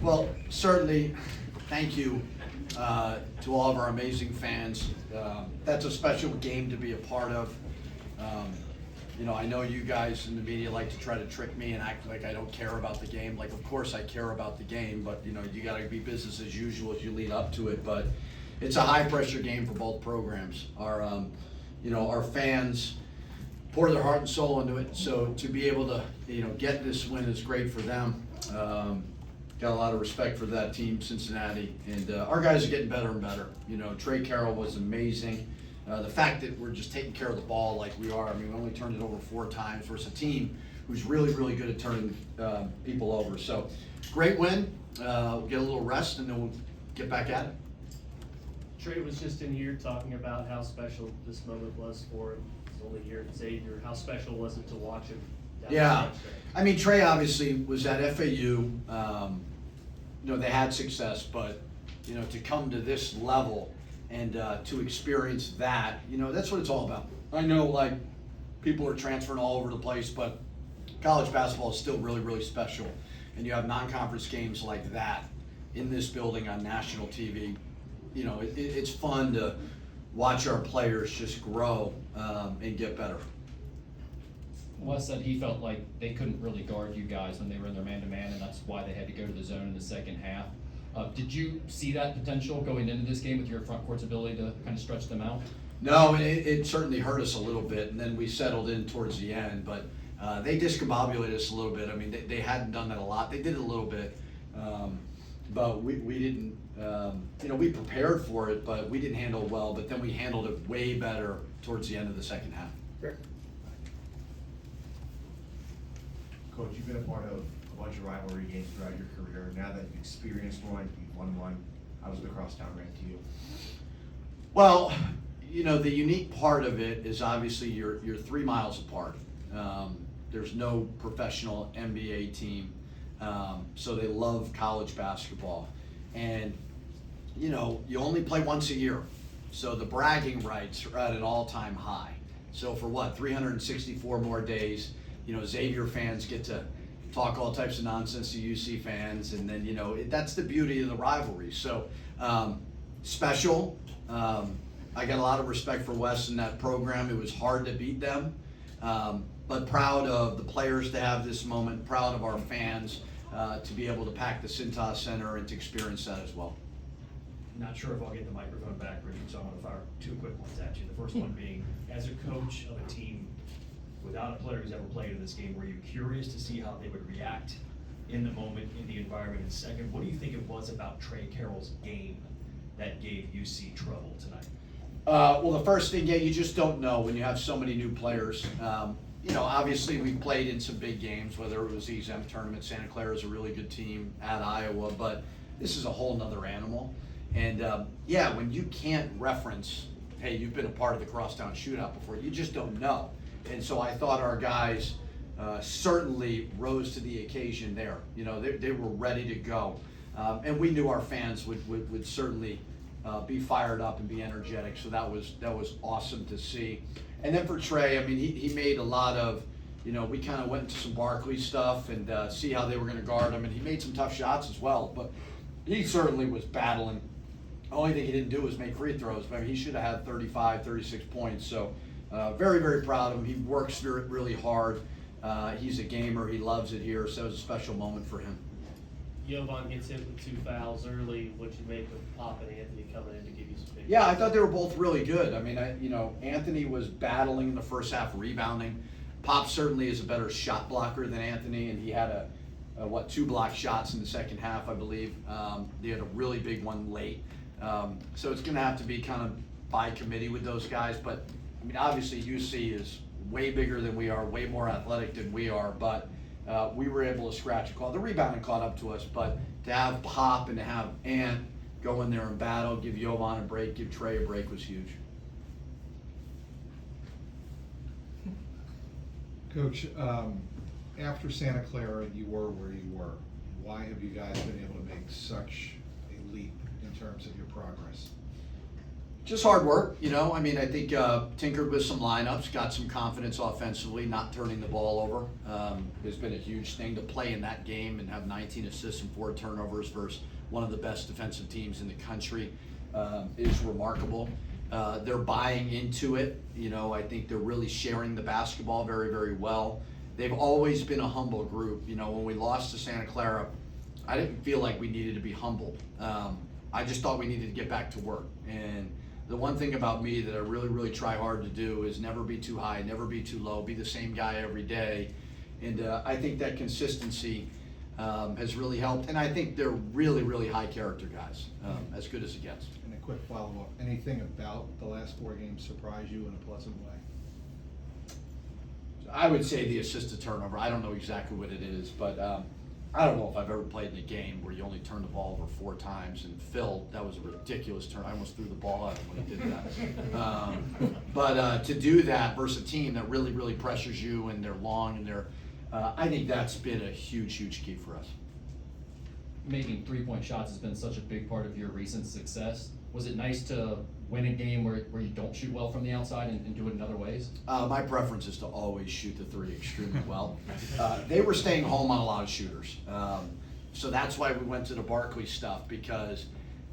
Well, certainly, thank you to all of our amazing fans. That's a special game to be a part of. I know you guys in the media like to try to trick me and act like I don't care about the game. Like, of course I care about the game, but you got to be business as usual as you lead up to it. But it's a high-pressure game for both programs. Our fans pour their heart and soul into it. So to be able to, get this win is great for them. Got a lot of respect for that team, Cincinnati, and our guys are getting better and better. Trey Carroll was amazing. The fact that we're just taking care of the ball like we are. I mean, we only turned it over 4 times versus a team who's really, really good at turning people over. So, great win. We'll get a little rest, and then we'll get back at it. Trey was just in here talking about how special this moment was for him. He's only here at Xavier. How special was it to watch him? Yeah, I mean, Trey obviously was at FAU. They had success, but to come to this level and to experience that, that's what it's all about. I know, like, people are transferring all over the place, but college basketball is still really, really special. And you have non-conference games like that in this building on national TV. It's fun to watch our players just grow and get better. Wes said he felt like they couldn't really guard you guys when they were in their man-to-man, and that's why they had to go to the zone in the second half. Did you see that potential going into this game with your front court's ability to kind of stretch them out? No, it certainly hurt us a little bit, and then we settled in towards the end. But they discombobulated us a little bit. I mean, they hadn't done that a lot. They did it a little bit, but we didn't. We prepared for it, but we didn't handle it well. But then we handled it way better towards the end of the second half. Rick. Coach, you've been a part of a bunch of rivalry games throughout your career. Now that you've experienced one, you've won one, how was the crosstown rant to you? Well, the unique part of it is obviously you're 3 miles apart. There's no professional NBA team, so they love college basketball. And, you only play once a year. So the bragging rights are at an all-time high. So for 364 more days, Xavier fans get to talk all types of nonsense to UC fans, and then, that's the beauty of the rivalry. So, special. I got a lot of respect for Wes in that program. It was hard to beat them, but proud of the players to have this moment, proud of our fans to be able to pack the Cintas Center and to experience that as well. Not sure if I'll get the microphone back, Richard, so I'm going to fire 2 quick ones at you. The first one being, as a coach of a team without a player who's ever played in this game, were you curious to see how they would react in the moment, in the environment? And second, what do you think it was about Trey Carroll's game that gave UC trouble tonight? Well, the first thing, you just don't know when you have so many new players. Obviously we played in some big games, whether it was the Exempt tournament. Santa Clara is a really good team at Iowa, but this is a whole nother animal. And when you can't reference, hey, you've been a part of the crosstown shootout before, you just don't know. And so I thought our guys certainly rose to the occasion there. They were ready to go. And we knew our fans would certainly be fired up and be energetic. So that was awesome to see. And then for Trey, I mean, he made a lot of, we kind of went into some Barkley stuff and see how they were going to guard him. And he made some tough shots as well. But he certainly was battling. The only thing he didn't do was make free throws. But I mean, he should have had 35, 36 points. So very, very proud of him. He works really hard. He's a gamer. He loves it here. So it was a special moment for him. Jovan gets hit with 2 fouls early. What'd you make of Pop and Anthony coming in to give you some big? Yeah, I thought they were both really good. I mean, Anthony was battling in the first half, rebounding. Pop certainly is a better shot blocker than Anthony, and he had 2 block shots in the second half, I believe. He had a really big one late. So it's going to have to be kind of by committee with those guys. But, I mean, obviously UC is way bigger than we are, way more athletic than we are, but we were able to scratch a call. The rebounding caught up to us, but to have Pop and to have Ant go in there and battle, give Jovan a break, give Trey a break was huge. Coach, after Santa Clara, you were where you were. Why have you guys been able to make such a leap in terms of your progress? Just hard work, you know. I mean, I think tinkered with some lineups, got some confidence offensively, not turning the ball over. Has been a huge thing to play in that game and have 19 assists and 4 turnovers versus one of the best defensive teams in the country is remarkable. They're buying into it. You know, I think they're really sharing the basketball very, very well. They've always been a humble group. You know, when we lost to Santa Clara, I didn't feel like we needed to be humbled. I just thought we needed to get back to work. And the one thing about me that I really, really try hard to do is never be too high, never be too low, be the same guy every day. And I think that consistency has really helped. And I think they're really, really high character guys, as good as it gets. And a quick follow-up, anything about the last 4 games surprise you in a pleasant way? I would say the assist to turnover. I don't know exactly what it is, but I don't know if I've ever played in a game where you only turn the ball over 4 times. And Phil, that was a ridiculous turn. I almost threw the ball at him when he did that. But to do that versus a team that really, really pressures you and they're long and they're, I think that's been a huge, huge key for us. Making 3-point shots has been such a big part of your recent success. Was it nice to win a game where you don't shoot well from the outside and do it in other ways? My preference is to always shoot the 3 extremely well. They were staying home on a lot of shooters. So that's why we went to the Barkley stuff because,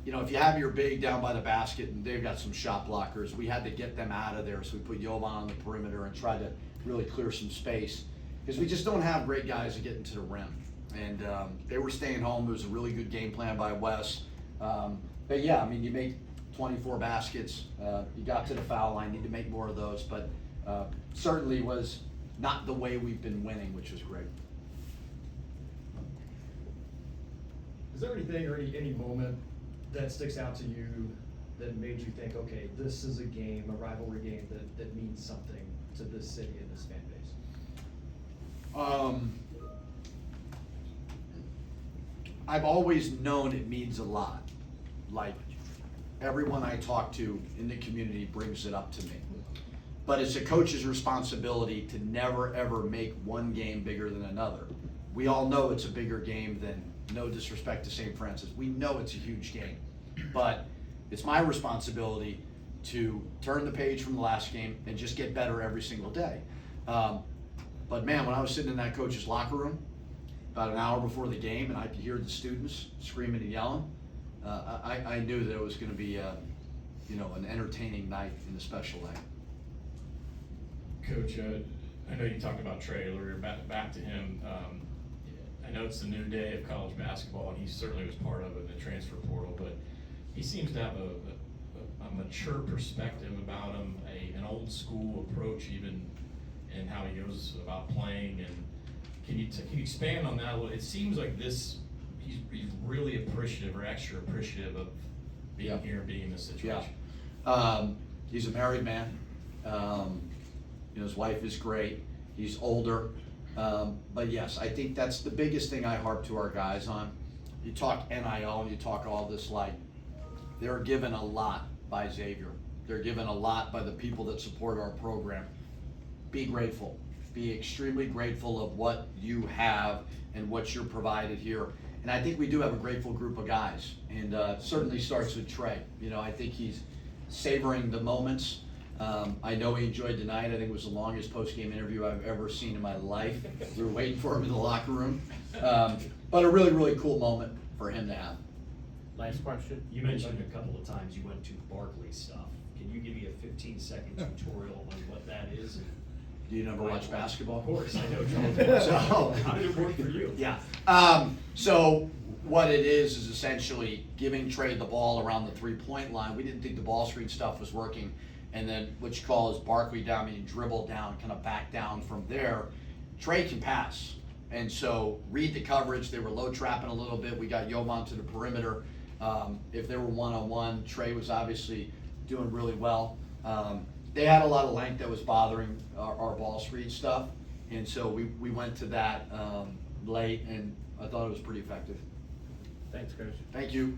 you know, if you have your big down by the basket and they've got some shot blockers, we had to get them out of there. So we put Jovan on the perimeter and tried to really clear some space because we just don't have great guys that get into the rim. And they were staying home. It was a really good game plan by Wes. But yeah, I mean, you make 24 baskets. You got to the foul line. Need to make more of those. But certainly was not the way we've been winning, which was great. Is there anything or any moment that sticks out to you that made you think, okay, this is a game, a rivalry game that means something to this city and this fan base? I've always known it means a lot. Like, everyone I talk to in the community brings it up to me. But it's a coach's responsibility to never, ever make one game bigger than another. We all know it's a bigger game than, no disrespect to St. Francis, we know it's a huge game. But it's my responsibility to turn the page from the last game and just get better every single day. But man, when I was sitting in that coach's locker room, about an hour before the game, and I could hear the students screaming and yelling, I knew that it was going to be, an entertaining night in a special way. Coach, I know you talked about Trey earlier. Back to him. I know it's the new day of college basketball, and he certainly was part of it in the transfer portal. But he seems to have a mature perspective about him, an old school approach, even in how he goes about playing. And can you expand on that a little? It seems like he's really appreciative or extra appreciative of being here and being in this situation. Yeah. He's a married man. His wife is great. He's older. But yes, I think that's the biggest thing I harp to our guys on. You talk NIL and you talk all this, like, they're given a lot by Xavier. They're given a lot by the people that support our program. Be grateful. Be extremely grateful of what you have and what you're provided here. And I think we do have a grateful group of guys. And certainly starts with Trey. I think he's savoring the moments. I know he enjoyed tonight. I think it was the longest post-game interview I've ever seen in my life. We were waiting for him in the locker room. But a really, really cool moment for him to have. Last question. You mentioned a couple of times you went to Barkley stuff. Can you give me a 15-second tutorial on what that is? Do you never watch basketball? Of course, I know. Charles. So, how did it work for you? Yeah. So what it is essentially giving Trey the ball around the 3-point line. We didn't think the ball screen stuff was working. And then what you call is Barkley down, meaning dribble down, kind of back down from there. Trey can pass. And so read the coverage. They were low trapping a little bit. We got Jovan to the perimeter. If they were one-on-one, Trey was obviously doing really well. They had a lot of length that was bothering our ball screen stuff. And so we went to that late, and I thought it was pretty effective. Thanks, Coach. Thank you.